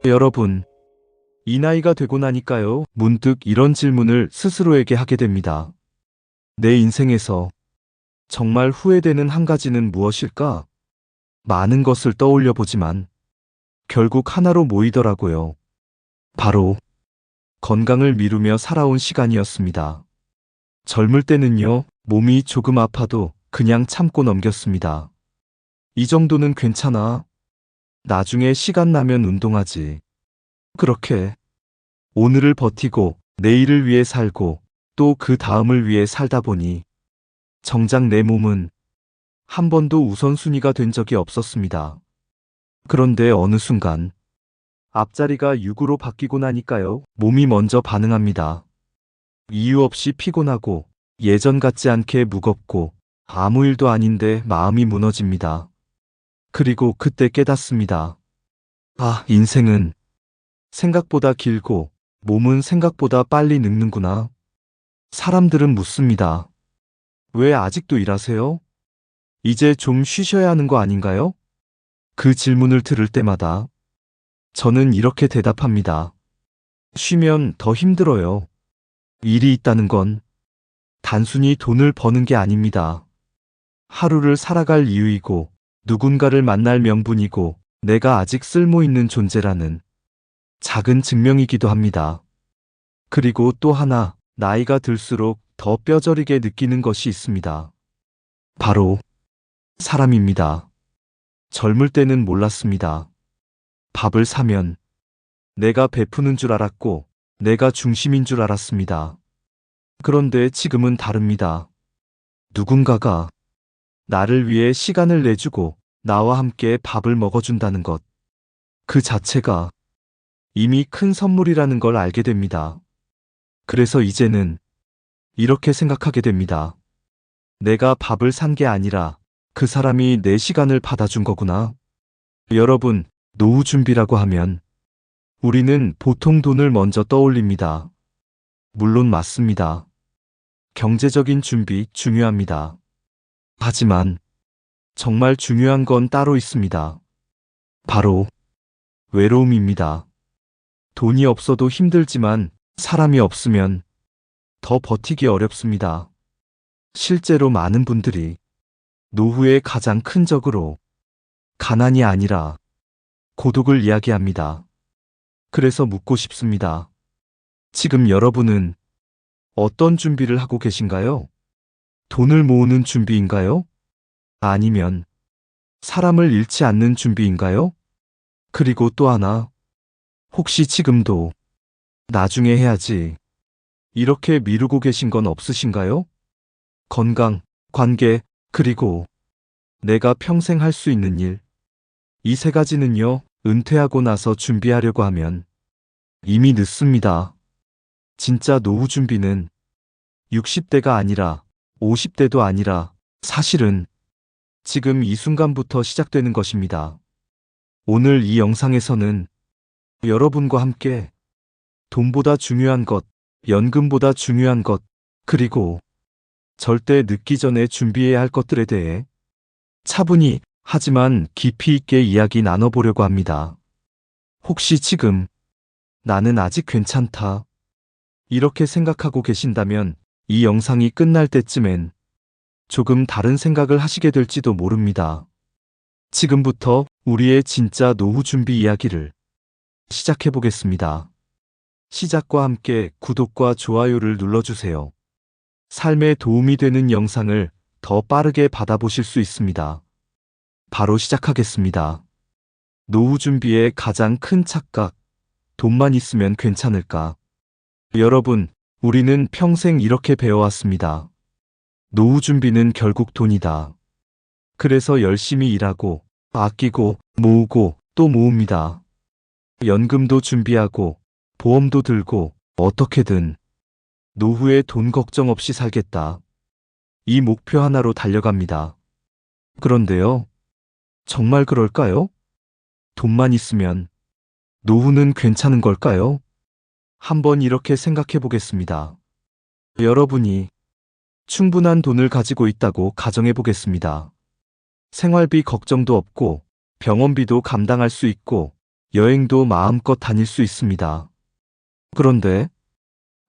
여러분, 이 나이가 되고 나니까요, 문득 이런 질문을 스스로에게 하게 됩니다. 내 인생에서 정말 후회되는 한 가지는 무엇일까? 많은 것을 떠올려 보지만 결국 하나로 모이더라고요. 바로 건강을 미루며 살아온 시간이었습니다. 젊을 때는요, 몸이 조금 아파도 그냥 참고 넘겼습니다. 이 정도는 괜찮아. 나중에 시간 나면 운동하지. 그렇게 오늘을 버티고 내일을 위해 살고 또 그 다음을 위해 살다 보니 정작 내 몸은 한 번도 우선순위가 된 적이 없었습니다. 그런데 어느 순간 앞자리가 6으로 바뀌고 나니까요, 몸이 먼저 반응합니다. 이유 없이 피곤하고 예전 같지 않게 무겁고 아무 일도 아닌데 마음이 무너집니다. 그리고 그때 깨닫습니다. 아, 인생은 생각보다 길고 몸은 생각보다 빨리 늙는구나. 사람들은 묻습니다. 왜 아직도 일하세요? 이제 좀 쉬셔야 하는 거 아닌가요? 그 질문을 들을 때마다 저는 이렇게 대답합니다. 쉬면 더 힘들어요. 일이 있다는 건 단순히 돈을 버는 게 아닙니다. 하루를 살아갈 이유이고 누군가를 만날 명분이고 내가 아직 쓸모 있는 존재라는 작은 증명이기도 합니다. 그리고 또 하나, 나이가 들수록 더 뼈저리게 느끼는 것이 있습니다. 바로 사람입니다. 젊을 때는 몰랐습니다. 밥을 사면 내가 베푸는 줄 알았고 내가 중심인 줄 알았습니다. 그런데 지금은 다릅니다. 누군가가 나를 위해 시간을 내주고 나와 함께 밥을 먹어준다는 것. 그 자체가 이미 큰 선물이라는 걸 알게 됩니다. 그래서 이제는 이렇게 생각하게 됩니다. 내가 밥을 산 게 아니라 그 사람이 내 시간을 받아준 거구나. 여러분, 노후 준비라고 하면 우리는 보통 돈을 먼저 떠올립니다. 물론 맞습니다. 경제적인 준비 중요합니다. 하지만 정말 중요한 건 따로 있습니다. 바로 외로움입니다. 돈이 없어도 힘들지만 사람이 없으면 더 버티기 어렵습니다. 실제로 많은 분들이 노후의 가장 큰 적으로 가난이 아니라 고독을 이야기합니다. 그래서 묻고 싶습니다. 지금 여러분은 어떤 준비를 하고 계신가요? 돈을 모으는 준비인가요? 아니면 사람을 잃지 않는 준비인가요? 그리고 또 하나, 혹시 지금도 나중에 해야지 이렇게 미루고 계신 건 없으신가요? 건강, 관계, 그리고 내가 평생 할 수 있는 일. 이 세 가지는요, 은퇴하고 나서 준비하려고 하면 이미 늦습니다. 진짜 노후 준비는 60대가 아니라 50대도 아니라 사실은 지금 이 순간부터 시작되는 것입니다. 오늘 이 영상에서는 여러분과 함께 돈보다 중요한 것, 연금보다 중요한 것, 그리고 절대 늦기 전에 준비해야 할 것들에 대해 차분히 하지만 깊이 있게 이야기 나눠보려고 합니다. 혹시 지금 나는 아직 괜찮다 이렇게 생각하고 계신다면 이 영상이 끝날 때쯤엔 조금 다른 생각을 하시게 될지도 모릅니다. 지금부터 우리의 진짜 노후 준비 이야기를 시작해 보겠습니다. 시작과 함께 구독과 좋아요를 눌러주세요. 삶에 도움이 되는 영상을 더 빠르게 받아보실 수 있습니다. 바로 시작하겠습니다. 노후 준비의 가장 큰 착각, 돈만 있으면 괜찮을까? 여러분, 우리는 평생 이렇게 배워왔습니다. 노후 준비는 결국 돈이다. 그래서 열심히 일하고, 아끼고, 모으고, 또 모읍니다. 연금도 준비하고, 보험도 들고, 어떻게든 노후에 돈 걱정 없이 살겠다. 이 목표 하나로 달려갑니다. 그런데요, 정말 그럴까요? 돈만 있으면 노후는 괜찮은 걸까요? 한번 이렇게 생각해 보겠습니다. 여러분이 충분한 돈을 가지고 있다고 가정해 보겠습니다. 생활비 걱정도 없고 병원비도 감당할 수 있고 여행도 마음껏 다닐 수 있습니다. 그런데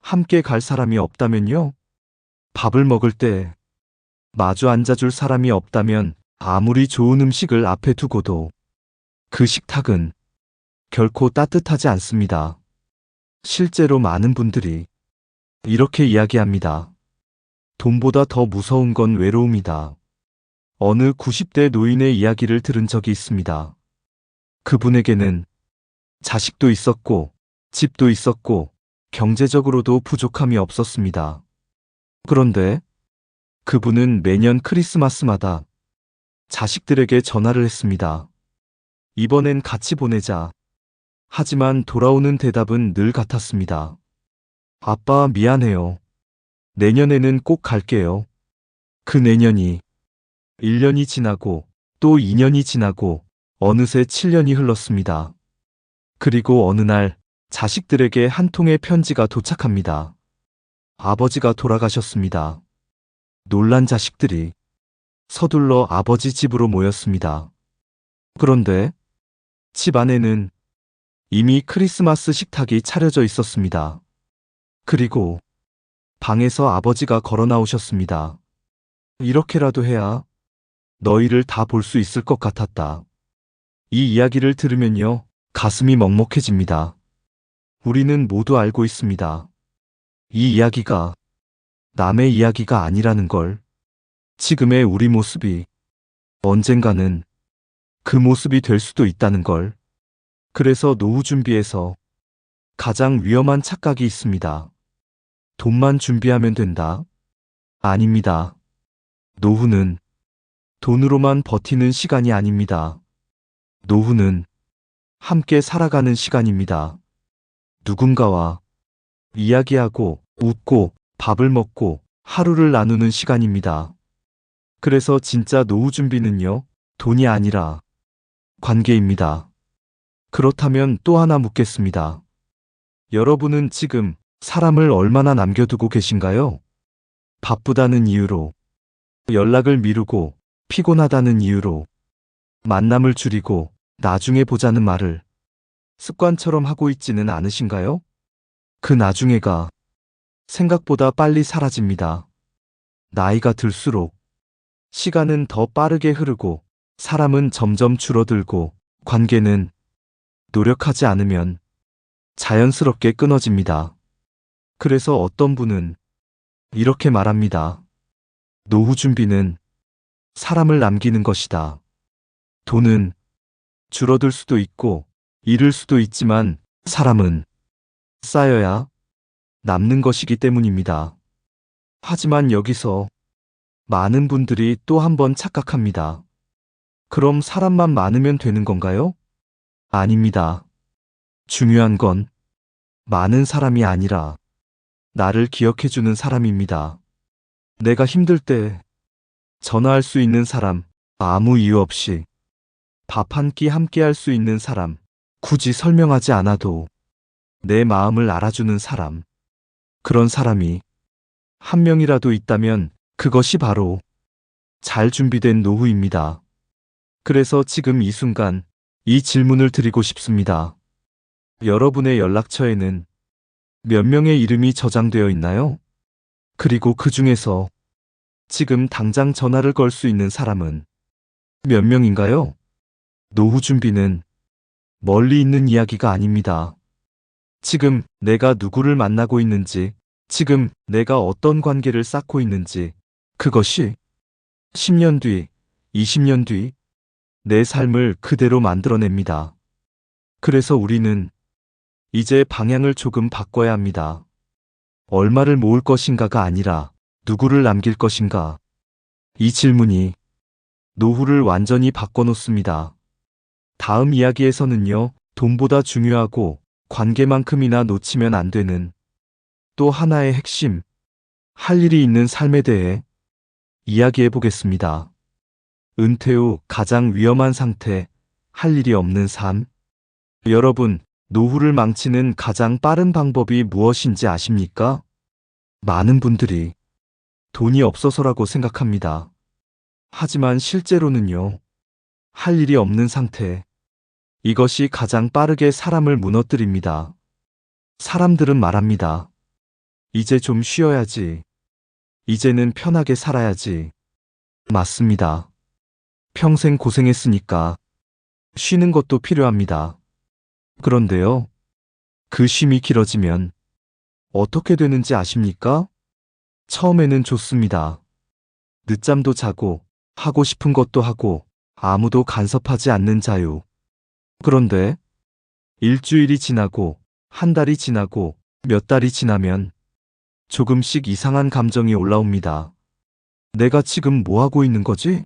함께 갈 사람이 없다면요? 밥을 먹을 때 마주 앉아줄 사람이 없다면 아무리 좋은 음식을 앞에 두고도 그 식탁은 결코 따뜻하지 않습니다. 실제로 많은 분들이 이렇게 이야기합니다. 돈보다 더 무서운 건 외로움이다. 어느 90대 노인의 이야기를 들은 적이 있습니다. 그분에게는 자식도 있었고, 집도 있었고, 경제적으로도 부족함이 없었습니다. 그런데 그분은 매년 크리스마스마다 자식들에게 전화를 했습니다. 이번엔 같이 보내자. 하지만 돌아오는 대답은 늘 같았습니다. 아빠, 미안해요. 내년에는 꼭 갈게요. 그 내년이 1년이 지나고 또 2년이 지나고 어느새 7년이 흘렀습니다. 그리고 어느 날 자식들에게 한 통의 편지가 도착합니다. 아버지가 돌아가셨습니다. 놀란 자식들이 서둘러 아버지 집으로 모였습니다. 그런데 집 안에는 이미 크리스마스 식탁이 차려져 있었습니다. 그리고 방에서 아버지가 걸어 나오셨습니다. 이렇게라도 해야 너희를 다 볼 수 있을 것 같았다. 이 이야기를 들으면요, 가슴이 먹먹해집니다. 우리는 모두 알고 있습니다. 이 이야기가 남의 이야기가 아니라는 걸. 지금의 우리 모습이 언젠가는 그 모습이 될 수도 있다는 걸. 그래서 노후 준비에서 가장 위험한 착각이 있습니다. 돈만 준비하면 된다? 아닙니다. 노후는 돈으로만 버티는 시간이 아닙니다. 노후는 함께 살아가는 시간입니다. 누군가와 이야기하고 웃고 밥을 먹고 하루를 나누는 시간입니다. 그래서 진짜 노후 준비는요, 돈이 아니라 관계입니다. 그렇다면 또 하나 묻겠습니다. 여러분은 지금 사람을 얼마나 남겨두고 계신가요? 바쁘다는 이유로, 연락을 미루고, 피곤하다는 이유로, 만남을 줄이고, 나중에 보자는 말을 습관처럼 하고 있지는 않으신가요? 그 나중에가 생각보다 빨리 사라집니다. 나이가 들수록 시간은 더 빠르게 흐르고, 사람은 점점 줄어들고, 관계는 노력하지 않으면 자연스럽게 끊어집니다. 그래서 어떤 분은 이렇게 말합니다. 노후 준비는 사람을 남기는 것이다. 돈은 줄어들 수도 있고 잃을 수도 있지만 사람은 쌓여야 남는 것이기 때문입니다. 하지만 여기서 많은 분들이 또 한 번 착각합니다. 그럼 사람만 많으면 되는 건가요? 아닙니다. 중요한 건 많은 사람이 아니라 나를 기억해주는 사람입니다. 내가 힘들 때 전화할 수 있는 사람, 아무 이유 없이 밥 한 끼 함께 할 수 있는 사람, 굳이 설명하지 않아도 내 마음을 알아주는 사람, 그런 사람이 한 명이라도 있다면 그것이 바로 잘 준비된 노후입니다. 그래서 지금 이 순간 이 질문을 드리고 싶습니다. 여러분의 연락처에는 몇 명의 이름이 저장되어 있나요? 그리고 그 중에서 지금 당장 전화를 걸 수 있는 사람은 몇 명인가요? 노후 준비는 멀리 있는 이야기가 아닙니다. 지금 내가 누구를 만나고 있는지, 지금 내가 어떤 관계를 쌓고 있는지, 그것이 10년 뒤, 20년 뒤, 내 삶을 그대로 만들어냅니다. 그래서 우리는 이제 방향을 조금 바꿔야 합니다. 얼마를 모을 것인가가 아니라 누구를 남길 것인가. 이 질문이 노후를 완전히 바꿔놓습니다. 다음 이야기에서는요, 돈보다 중요하고 관계만큼이나 놓치면 안 되는 또 하나의 핵심, 할 일이 있는 삶에 대해 이야기해 보겠습니다. 은퇴 후 가장 위험한 상태, 할 일이 없는 삶. 여러분, 노후를 망치는 가장 빠른 방법이 무엇인지 아십니까? 많은 분들이 돈이 없어서라고 생각합니다. 하지만 실제로는요, 할 일이 없는 상태, 이것이 가장 빠르게 사람을 무너뜨립니다. 사람들은 말합니다. 이제 좀 쉬어야지. 이제는 편하게 살아야지. 맞습니다. 평생 고생했으니까 쉬는 것도 필요합니다. 그런데요, 그 쉼이 길어지면 어떻게 되는지 아십니까? 처음에는 좋습니다. 늦잠도 자고, 하고 싶은 것도 하고, 아무도 간섭하지 않는 자유. 그런데 일주일이 지나고, 한 달이 지나고, 몇 달이 지나면 조금씩 이상한 감정이 올라옵니다. 내가 지금 뭐 하고 있는 거지?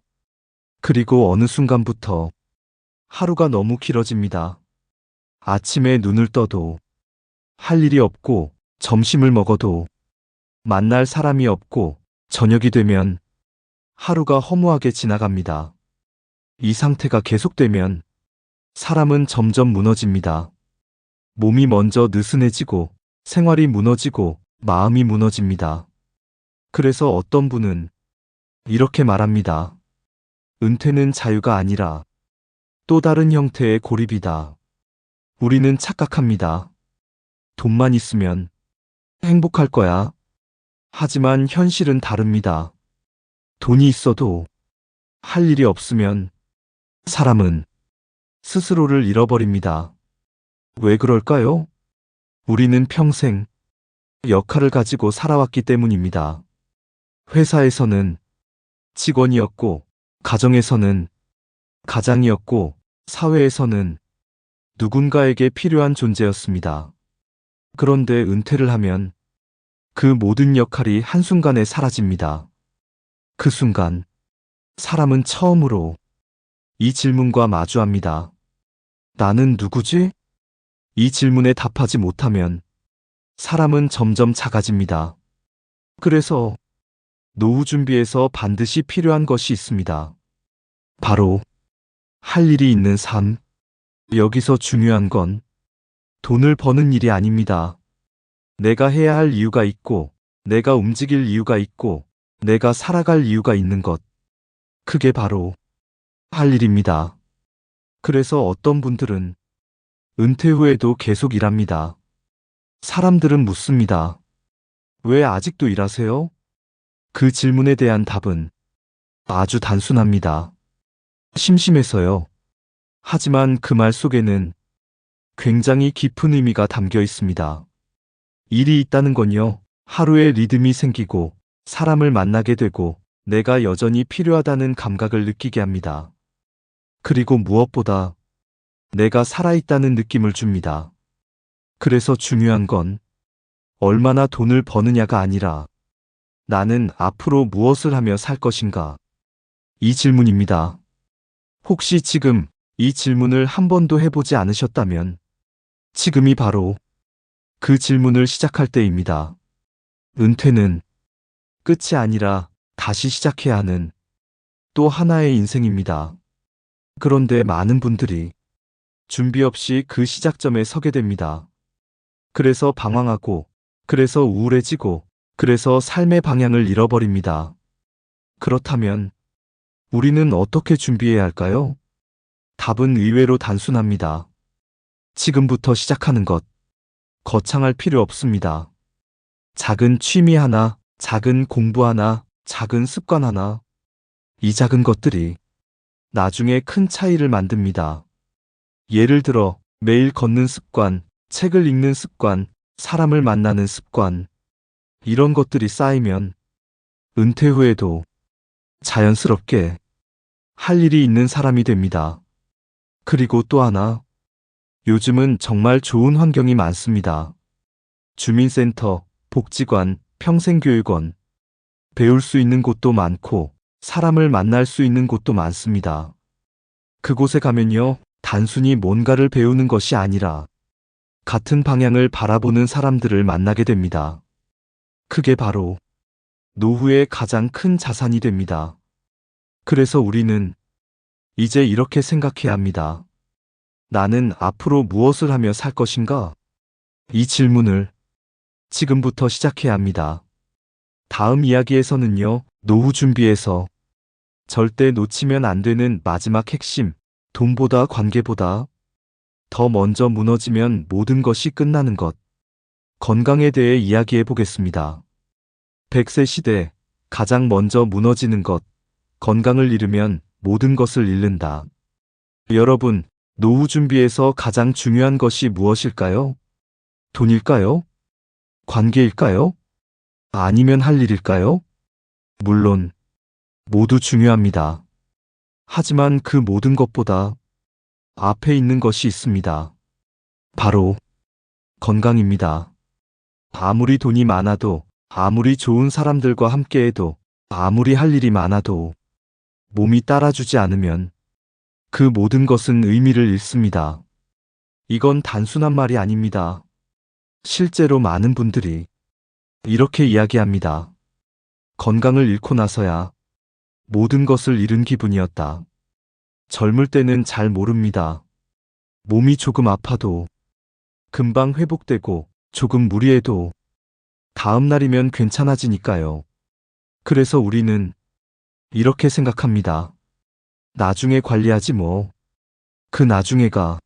그리고 어느 순간부터 하루가 너무 길어집니다. 아침에 눈을 떠도 할 일이 없고, 점심을 먹어도 만날 사람이 없고, 저녁이 되면 하루가 허무하게 지나갑니다. 이 상태가 계속되면 사람은 점점 무너집니다. 몸이 먼저 느슨해지고, 생활이 무너지고, 마음이 무너집니다. 그래서 어떤 분은 이렇게 말합니다. 은퇴는 자유가 아니라 또 다른 형태의 고립이다. 우리는 착각합니다. 돈만 있으면 행복할 거야. 하지만 현실은 다릅니다. 돈이 있어도 할 일이 없으면 사람은 스스로를 잃어버립니다. 왜 그럴까요? 우리는 평생 역할을 가지고 살아왔기 때문입니다. 회사에서는 직원이었고, 가정에서는 가장이었고, 사회에서는 누군가에게 필요한 존재였습니다. 그런데 은퇴를 하면 그 모든 역할이 한순간에 사라집니다. 그 순간, 사람은 처음으로 이 질문과 마주합니다. 나는 누구지? 이 질문에 답하지 못하면 사람은 점점 작아집니다. 그래서 노후 준비에서 반드시 필요한 것이 있습니다. 바로 할 일이 있는 삶. 여기서 중요한 건 돈을 버는 일이 아닙니다. 내가 해야 할 이유가 있고, 내가 움직일 이유가 있고, 내가 살아갈 이유가 있는 것. 그게 바로 할 일입니다. 그래서 어떤 분들은 은퇴 후에도 계속 일합니다. 사람들은 묻습니다. 왜 아직도 일하세요? 그 질문에 대한 답은 아주 단순합니다. 심심해서요. 하지만 그 말 속에는 굉장히 깊은 의미가 담겨 있습니다. 일이 있다는 건요, 하루의 리듬이 생기고, 사람을 만나게 되고, 내가 여전히 필요하다는 감각을 느끼게 합니다. 그리고 무엇보다 내가 살아있다는 느낌을 줍니다. 그래서 중요한 건 얼마나 돈을 버느냐가 아니라 나는 앞으로 무엇을 하며 살 것인가? 이 질문입니다. 혹시 지금 이 질문을 한 번도 해보지 않으셨다면 지금이 바로 그 질문을 시작할 때입니다. 은퇴는 끝이 아니라 다시 시작해야 하는 또 하나의 인생입니다. 그런데 많은 분들이 준비 없이 그 시작점에 서게 됩니다. 그래서 방황하고, 그래서 우울해지고, 그래서 삶의 방향을 잃어버립니다. 그렇다면 우리는 어떻게 준비해야 할까요? 답은 의외로 단순합니다. 지금부터 시작하는 것. 거창할 필요 없습니다. 작은 취미 하나, 작은 공부 하나, 작은 습관 하나. 이 작은 것들이 나중에 큰 차이를 만듭니다. 예를 들어 매일 걷는 습관, 책을 읽는 습관, 사람을 만나는 습관. 이런 것들이 쌓이면 은퇴 후에도 자연스럽게 할 일이 있는 사람이 됩니다. 그리고 또 하나, 요즘은 정말 좋은 환경이 많습니다. 주민센터, 복지관, 평생교육원, 배울 수 있는 곳도 많고, 사람을 만날 수 있는 곳도 많습니다. 그곳에 가면요, 단순히 뭔가를 배우는 것이 아니라 같은 방향을 바라보는 사람들을 만나게 됩니다. 그게 바로 노후의 가장 큰 자산이 됩니다. 그래서 우리는 이제 이렇게 생각해야 합니다. 나는 앞으로 무엇을 하며 살 것인가? 이 질문을 지금부터 시작해야 합니다. 다음 이야기에서는요, 노후 준비에서 절대 놓치면 안 되는 마지막 핵심, 돈보다 관계보다 더 먼저 무너지면 모든 것이 끝나는 것. 건강에 대해 이야기해 보겠습니다. 100세 시대 가장 먼저 무너지는 것. 건강을 잃으면 모든 것을 잃는다. 여러분, 노후 준비에서 가장 중요한 것이 무엇일까요? 돈일까요? 관계일까요? 아니면 할 일일까요? 물론, 모두 중요합니다. 하지만 그 모든 것보다 앞에 있는 것이 있습니다. 바로 건강입니다. 아무리 돈이 많아도, 아무리 좋은 사람들과 함께해도, 아무리 할 일이 많아도 몸이 따라주지 않으면 그 모든 것은 의미를 잃습니다. 이건 단순한 말이 아닙니다. 실제로 많은 분들이 이렇게 이야기합니다. 건강을 잃고 나서야 모든 것을 잃은 기분이었다. 젊을 때는 잘 모릅니다. 몸이 조금 아파도 금방 회복되고 조금 무리해도 다음 날이면 괜찮아지니까요. 그래서 우리는 이렇게 생각합니다. 나중에 관리하지 뭐. 그 나중에가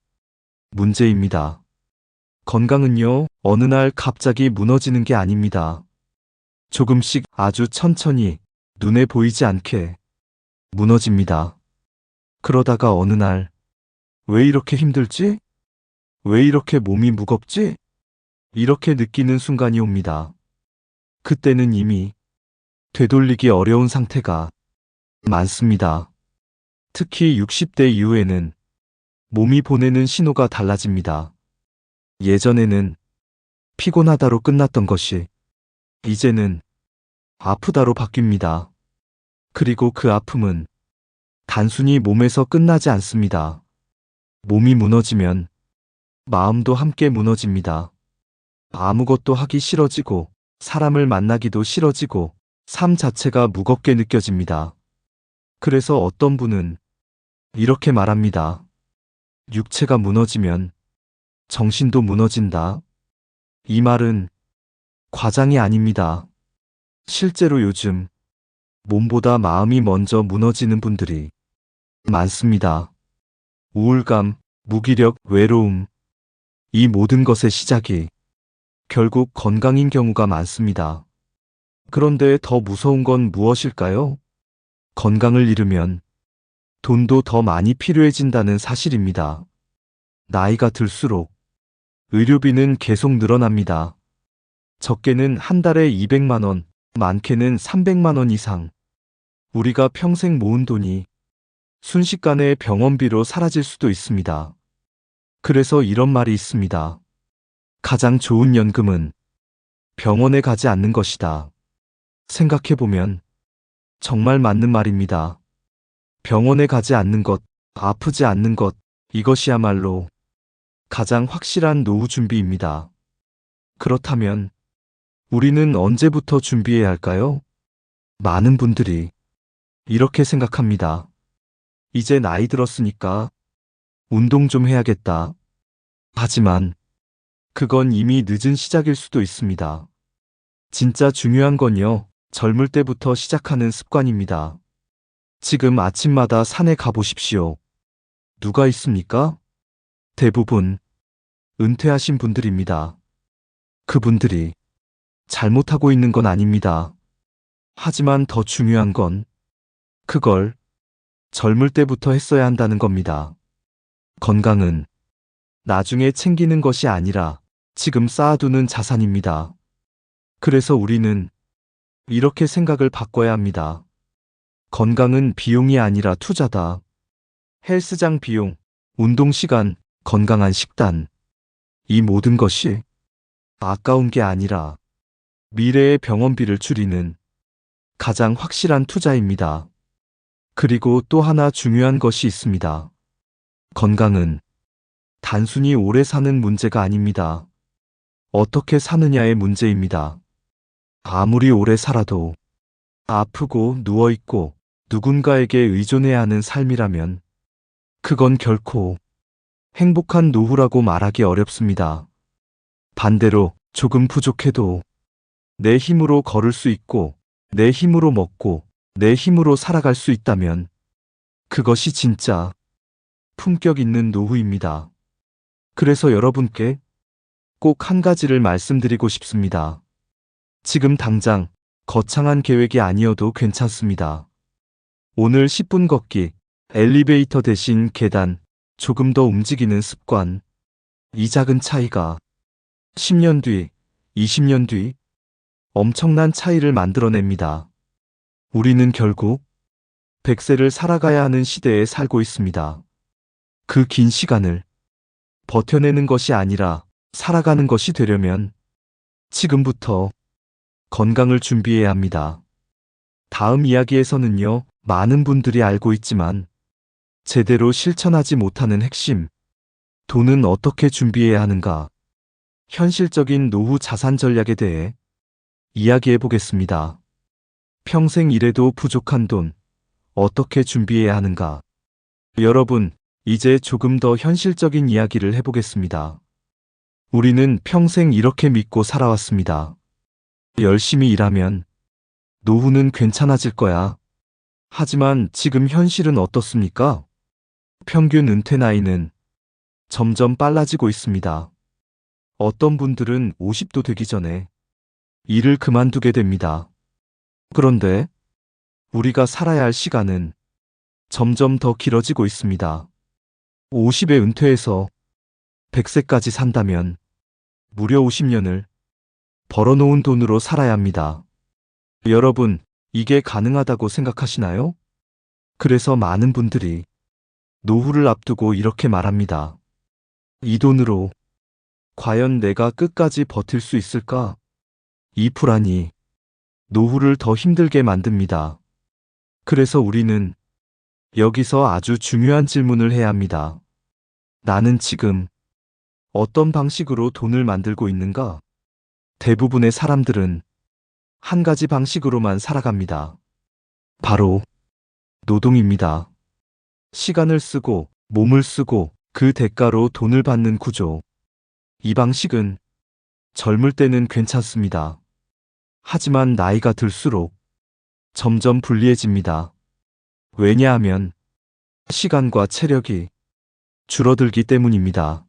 문제입니다. 건강은요, 어느 날 갑자기 무너지는 게 아닙니다. 조금씩 아주 천천히 눈에 보이지 않게 무너집니다. 그러다가 어느 날, 왜 이렇게 힘들지? 왜 이렇게 몸이 무겁지? 이렇게 느끼는 순간이 옵니다. 그때는 이미 되돌리기 어려운 상태가 많습니다. 특히 60대 이후에는 몸이 보내는 신호가 달라집니다. 예전에는 피곤하다로 끝났던 것이 이제는 아프다로 바뀝니다. 그리고 그 아픔은 단순히 몸에서 끝나지 않습니다. 몸이 무너지면 마음도 함께 무너집니다. 아무것도 하기 싫어지고 사람을 만나기도 싫어지고 삶 자체가 무겁게 느껴집니다. 그래서 어떤 분은 이렇게 말합니다. 육체가 무너지면 정신도 무너진다. 이 말은 과장이 아닙니다. 실제로 요즘 몸보다 마음이 먼저 무너지는 분들이 많습니다. 우울감, 무기력, 외로움. 이 모든 것의 시작이 결국 건강인 경우가 많습니다. 그런데 더 무서운 건 무엇일까요? 건강을 잃으면 돈도 더 많이 필요해진다는 사실입니다. 나이가 들수록 의료비는 계속 늘어납니다. 적게는 한 달에 200만 원, 많게는 300만 원 이상. 우리가 평생 모은 돈이 순식간에 병원비로 사라질 수도 있습니다. 그래서 이런 말이 있습니다. 가장 좋은 연금은 병원에 가지 않는 것이다. 생각해보면 정말 맞는 말입니다. 병원에 가지 않는 것, 아프지 않는 것, 이것이야말로 가장 확실한 노후 준비입니다. 그렇다면 우리는 언제부터 준비해야 할까요? 많은 분들이 이렇게 생각합니다. 이제 나이 들었으니까 운동 좀 해야겠다. 하지만 그건 이미 늦은 시작일 수도 있습니다. 진짜 중요한 건요, 젊을 때부터 시작하는 습관입니다. 지금 아침마다 산에 가보십시오. 누가 있습니까? 대부분 은퇴하신 분들입니다. 그분들이 잘못하고 있는 건 아닙니다. 하지만 더 중요한 건 그걸 젊을 때부터 했어야 한다는 겁니다. 건강은 나중에 챙기는 것이 아니라 지금 쌓아두는 자산입니다. 그래서 우리는 이렇게 생각을 바꿔야 합니다. 건강은 비용이 아니라 투자다. 헬스장 비용, 운동 시간, 건강한 식단. 이 모든 것이 아까운 게 아니라 미래의 병원비를 줄이는 가장 확실한 투자입니다. 그리고 또 하나 중요한 것이 있습니다. 건강은 단순히 오래 사는 문제가 아닙니다. 어떻게 사느냐의 문제입니다. 아무리 오래 살아도 아프고 누워있고 누군가에게 의존해야 하는 삶이라면 그건 결코 행복한 노후라고 말하기 어렵습니다. 반대로 조금 부족해도 내 힘으로 걸을 수 있고 내 힘으로 먹고 내 힘으로 살아갈 수 있다면 그것이 진짜 품격 있는 노후입니다. 그래서 여러분께 꼭 한 가지를 말씀드리고 싶습니다. 지금 당장 거창한 계획이 아니어도 괜찮습니다. 오늘 10분 걷기, 엘리베이터 대신 계단, 조금 더 움직이는 습관. 이 작은 차이가 10년 뒤, 20년 뒤 엄청난 차이를 만들어냅니다. 우리는 결국 100세를 살아가야 하는 시대에 살고 있습니다. 그 긴 시간을 버텨내는 것이 아니라 살아가는 것이 되려면 지금부터 건강을 준비해야 합니다. 다음 이야기에서는요, 많은 분들이 알고 있지만 제대로 실천하지 못하는 핵심, 돈은 어떻게 준비해야 하는가, 현실적인 노후 자산 전략에 대해 이야기해 보겠습니다. 평생 일해도 부족한 돈, 어떻게 준비해야 하는가. 여러분, 이제 조금 더 현실적인 이야기를 해보겠습니다. 우리는 평생 이렇게 믿고 살아왔습니다. 열심히 일하면 노후는 괜찮아질 거야. 하지만 지금 현실은 어떻습니까? 평균 은퇴 나이는 점점 빨라지고 있습니다. 어떤 분들은 50도 되기 전에 일을 그만두게 됩니다. 그런데 우리가 살아야 할 시간은 점점 더 길어지고 있습니다. 50에 은퇴해서 100세까지 산다면 무려 50년을 벌어놓은 돈으로 살아야 합니다. 여러분, 이게 가능하다고 생각하시나요? 그래서 많은 분들이 노후를 앞두고 이렇게 말합니다. 이 돈으로 과연 내가 끝까지 버틸 수 있을까? 이 불안이 노후를 더 힘들게 만듭니다. 그래서 우리는 여기서 아주 중요한 질문을 해야 합니다. 나는 지금 어떤 방식으로 돈을 만들고 있는가? 대부분의 사람들은 한 가지 방식으로만 살아갑니다. 바로 노동입니다. 시간을 쓰고 몸을 쓰고 그 대가로 돈을 받는 구조. 이 방식은 젊을 때는 괜찮습니다. 하지만 나이가 들수록 점점 불리해집니다. 왜냐하면 시간과 체력이 줄어들기 때문입니다.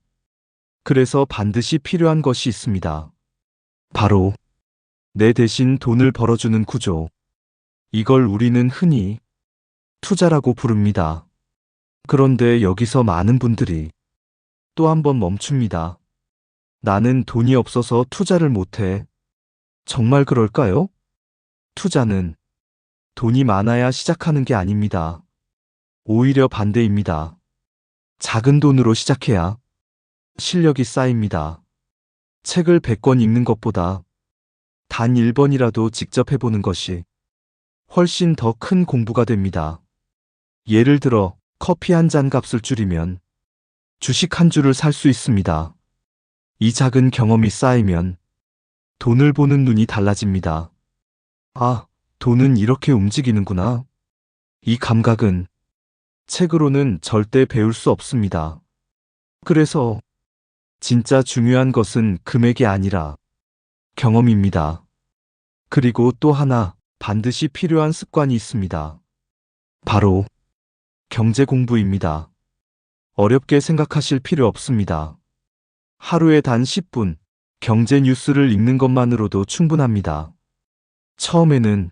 그래서 반드시 필요한 것이 있습니다. 바로 내 대신 돈을 벌어주는 구조. 이걸 우리는 흔히 투자라고 부릅니다. 그런데 여기서 많은 분들이 또 한 번 멈춥니다. 나는 돈이 없어서 투자를 못해. 정말 그럴까요? 투자는 돈이 많아야 시작하는 게 아닙니다. 오히려 반대입니다. 작은 돈으로 시작해야 실력이 쌓입니다. 책을 100권 읽는 것보다 단 1번이라도 직접 해보는 것이 훨씬 더 큰 공부가 됩니다. 예를 들어 커피 한 잔 값을 줄이면 주식 한 주를 살 수 있습니다. 이 작은 경험이 쌓이면 돈을 보는 눈이 달라집니다. 아, 돈은 이렇게 움직이는구나. 이 감각은 책으로는 절대 배울 수 없습니다. 그래서 진짜 중요한 것은 금액이 아니라 경험입니다. 그리고 또 하나 반드시 필요한 습관이 있습니다. 바로 경제 공부입니다. 어렵게 생각하실 필요 없습니다. 하루에 단 10분 경제 뉴스를 읽는 것만으로도 충분합니다. 처음에는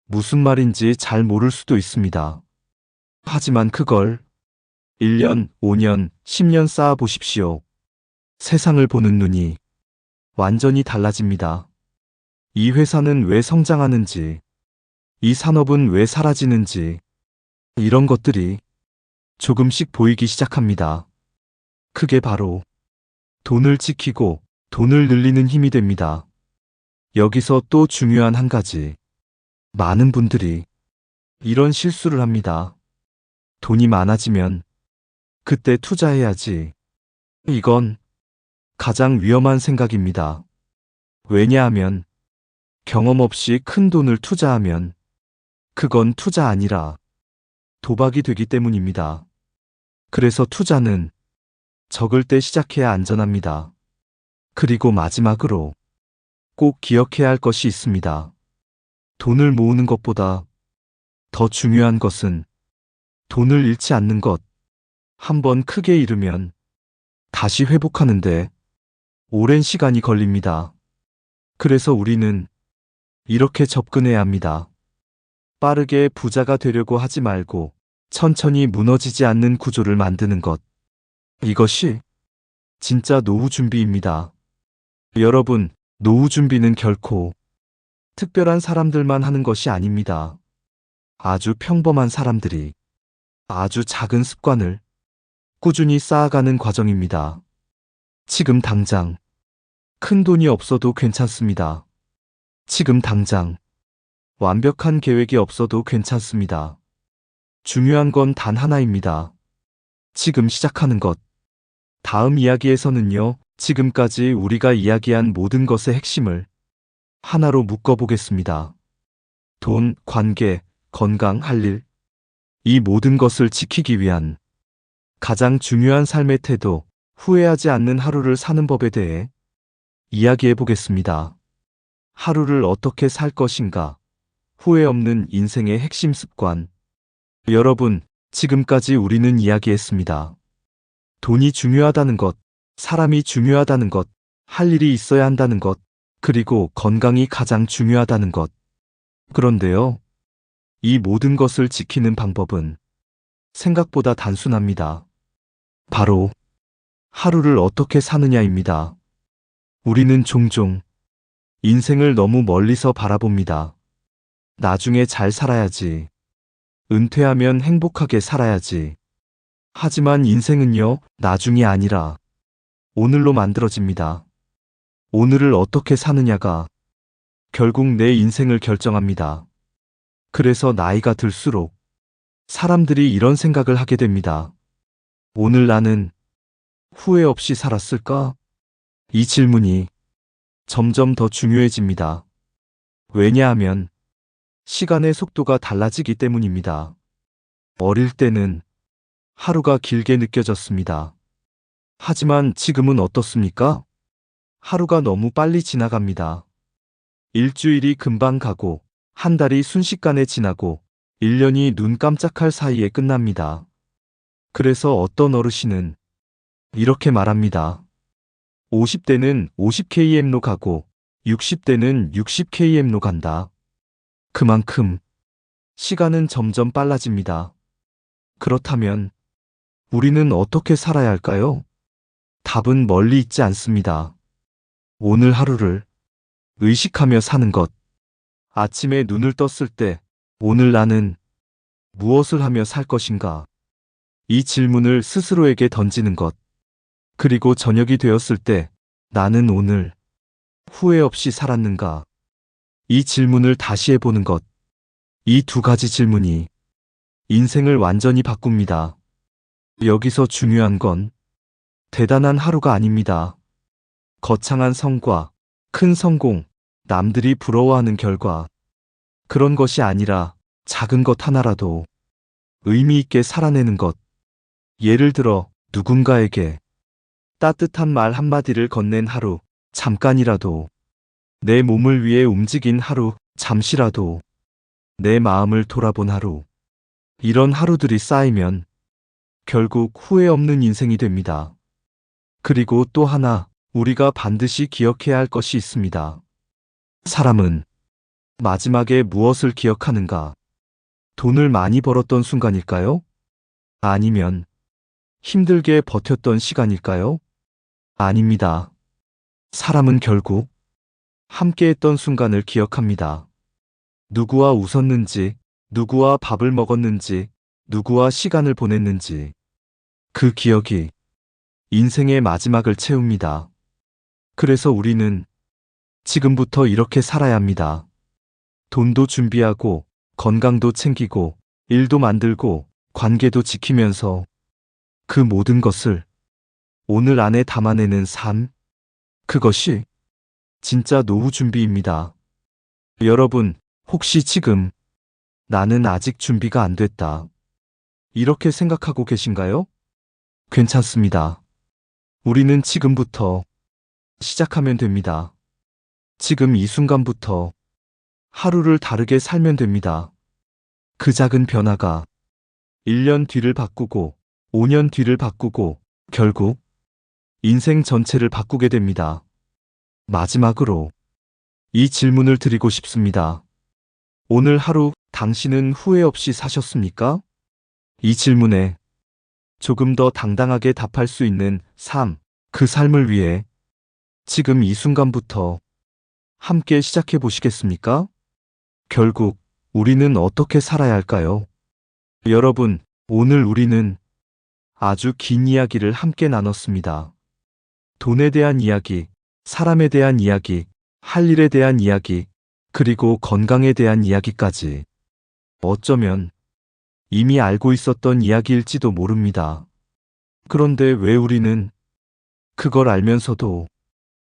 무슨 말인지 잘 모를 수도 있습니다. 하지만 그걸 1년, 5년, 10년 쌓아 보십시오. 세상을 보는 눈이 완전히 달라집니다. 이 회사는 왜 성장하는지, 이 산업은 왜 사라지는지, 이런 것들이 조금씩 보이기 시작합니다. 그게 바로 돈을 지키고 돈을 늘리는 힘이 됩니다. 여기서 또 중요한 한 가지. 많은 분들이 이런 실수를 합니다. 돈이 많아지면 그때 투자해야지. 이건 가장 위험한 생각입니다. 왜냐하면 경험 없이 큰 돈을 투자하면 그건 투자 아니라 도박이 되기 때문입니다. 그래서 투자는 적을 때 시작해야 안전합니다. 그리고 마지막으로 꼭 기억해야 할 것이 있습니다. 돈을 모으는 것보다 더 중요한 것은 돈을 잃지 않는 것. 한번 크게 잃으면 다시 회복하는데 오랜 시간이 걸립니다. 그래서 우리는 이렇게 접근해야 합니다. 빠르게 부자가 되려고 하지 말고 천천히 무너지지 않는 구조를 만드는 것. 이것이 진짜 노후 준비입니다. 여러분, 노후 준비는 결코 특별한 사람들만 하는 것이 아닙니다. 아주 평범한 사람들이 아주 작은 습관을 꾸준히 쌓아가는 과정입니다. 지금 당장 큰 돈이 없어도 괜찮습니다. 지금 당장 완벽한 계획이 없어도 괜찮습니다. 중요한 건 단 하나입니다. 지금 시작하는 것. 다음 이야기에서는요, 지금까지 우리가 이야기한 모든 것의 핵심을 하나로 묶어보겠습니다. 돈, 관계, 건강, 할 일. 이 모든 것을 지키기 위한 가장 중요한 삶의 태도, 후회하지 않는 하루를 사는 법에 대해 이야기해 보겠습니다. 하루를 어떻게 살 것인가? 후회 없는 인생의 핵심 습관. 여러분, 지금까지 우리는 이야기했습니다. 돈이 중요하다는 것, 사람이 중요하다는 것, 할 일이 있어야 한다는 것, 그리고 건강이 가장 중요하다는 것. 그런데요, 이 모든 것을 지키는 방법은 생각보다 단순합니다. 바로 하루를 어떻게 사느냐입니다. 우리는 종종 인생을 너무 멀리서 바라봅니다. 나중에 잘 살아야지. 은퇴하면 행복하게 살아야지. 하지만 인생은요, 나중이 아니라 오늘로 만들어집니다. 오늘을 어떻게 사느냐가 결국 내 인생을 결정합니다. 그래서 나이가 들수록 사람들이 이런 생각을 하게 됩니다. 오늘 나는 후회 없이 살았을까? 이 질문이 점점 더 중요해집니다. 왜냐하면 시간의 속도가 달라지기 때문입니다. 어릴 때는 하루가 길게 느껴졌습니다. 하지만 지금은 어떻습니까? 하루가 너무 빨리 지나갑니다. 일주일이 금방 가고, 한 달이 순식간에 지나고, 1년이 눈 깜짝할 사이에 끝납니다. 그래서 어떤 어르신은 이렇게 말합니다. 50대는 50km로 가고, 60대는 60km로 간다. 그만큼 시간은 점점 빨라집니다. 그렇다면 우리는 어떻게 살아야 할까요? 답은 멀리 있지 않습니다. 오늘 하루를 의식하며 사는 것. 아침에 눈을 떴을 때 오늘 나는 무엇을 하며 살 것인가? 이 질문을 스스로에게 던지는 것. 그리고 저녁이 되었을 때 나는 오늘 후회 없이 살았는가? 이 질문을 다시 해보는 것. 이 두 가지 질문이 인생을 완전히 바꿉니다. 여기서 중요한 건 대단한 하루가 아닙니다. 거창한 성과, 큰 성공, 남들이 부러워하는 결과. 그런 것이 아니라 작은 것 하나라도 의미 있게 살아내는 것. 예를 들어 누군가에게 따뜻한 말 한마디를 건넨 하루, 잠깐이라도. 내 몸을 위해 움직인 하루, 잠시라도. 내 마음을 돌아본 하루. 이런 하루들이 쌓이면 결국 후회 없는 인생이 됩니다. 그리고 또 하나, 우리가 반드시 기억해야 할 것이 있습니다. 사람은 마지막에 무엇을 기억하는가? 돈을 많이 벌었던 순간일까요? 아니면 힘들게 버텼던 시간일까요? 아닙니다. 사람은 결국 함께했던 순간을 기억합니다. 누구와 웃었는지, 누구와 밥을 먹었는지, 누구와 시간을 보냈는지. 그 기억이 인생의 마지막을 채웁니다. 그래서 우리는 지금부터 이렇게 살아야 합니다. 돈도 준비하고, 건강도 챙기고, 일도 만들고, 관계도 지키면서 그 모든 것을 오늘 안에 담아내는 삶. 그것이 진짜 노후 준비입니다. 여러분, 혹시 지금 나는 아직 준비가 안 됐다. 이렇게 생각하고 계신가요? 괜찮습니다. 우리는 지금부터 시작하면 됩니다. 지금 이 순간부터 하루를 다르게 살면 됩니다. 그 작은 변화가 1년 뒤를 바꾸고 5년 뒤를 바꾸고 결국 인생 전체를 바꾸게 됩니다. 마지막으로 이 질문을 드리고 싶습니다. 오늘 하루 당신은 후회 없이 사셨습니까? 이 질문에 조금 더 당당하게 답할 수 있는 삶, 그 삶을 위해 지금 이 순간부터 함께 시작해 보시겠습니까? 결국 우리는 어떻게 살아야 할까요? 여러분, 오늘 우리는 아주 긴 이야기를 함께 나눴습니다. 돈에 대한 이야기, 사람에 대한 이야기, 할 일에 대한 이야기, 그리고 건강에 대한 이야기까지. 어쩌면 이미 알고 있었던 이야기일지도 모릅니다. 그런데 왜 우리는 그걸 알면서도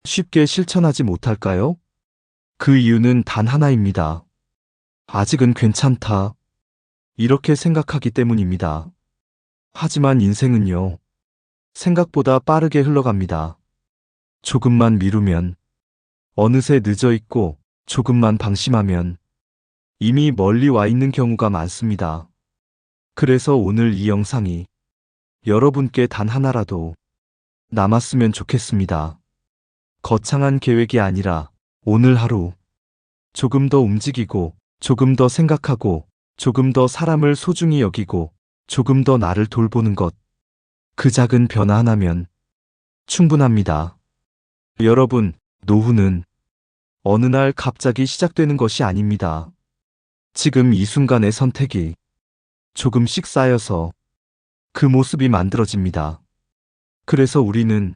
쉽게 실천하지 못할까요? 그 이유는 단 하나입니다. 아직은 괜찮다. 이렇게 생각하기 때문입니다. 하지만 인생은요, 생각보다 빠르게 흘러갑니다. 조금만 미루면 어느새 늦어 있고 조금만 방심하면 이미 멀리 와 있는 경우가 많습니다. 그래서 오늘 이 영상이 여러분께 단 하나라도 남았으면 좋겠습니다. 거창한 계획이 아니라 오늘 하루 조금 더 움직이고 조금 더 생각하고 조금 더 사람을 소중히 여기고 조금 더 나를 돌보는 것. 그 작은 변화 하나면 충분합니다. 여러분, 노후는 어느 날 갑자기 시작되는 것이 아닙니다. 지금 이 순간의 선택이 조금씩 쌓여서 그 모습이 만들어집니다. 그래서 우리는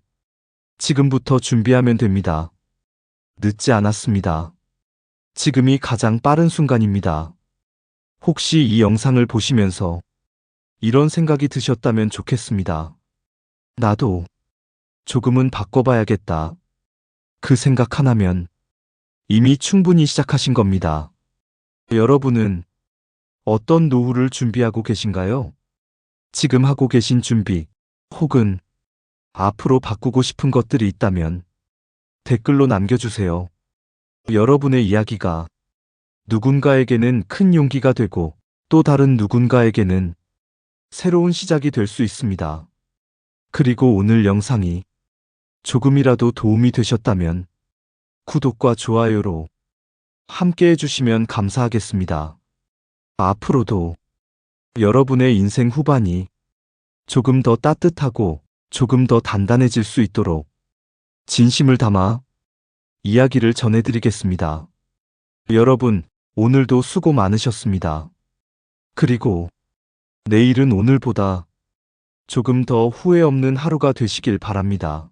지금부터 준비하면 됩니다. 늦지 않았습니다. 지금이 가장 빠른 순간입니다. 혹시 이 영상을 보시면서 이런 생각이 드셨다면 좋겠습니다. 나도 조금은 바꿔봐야겠다. 그 생각 하나면 이미 충분히 시작하신 겁니다. 여러분은 어떤 노후를 준비하고 계신가요? 지금 하고 계신 준비, 혹은 앞으로 바꾸고 싶은 것들이 있다면 댓글로 남겨주세요. 여러분의 이야기가 누군가에게는 큰 용기가 되고 또 다른 누군가에게는 새로운 시작이 될 수 있습니다. 그리고 오늘 영상이 조금이라도 도움이 되셨다면 구독과 좋아요로 함께 해주시면 감사하겠습니다. 앞으로도 여러분의 인생 후반이 조금 더 따뜻하고 조금 더 단단해질 수 있도록 진심을 담아 이야기를 전해드리겠습니다. 여러분, 오늘도 수고 많으셨습니다. 그리고 내일은 오늘보다 조금 더 후회 없는 하루가 되시길 바랍니다.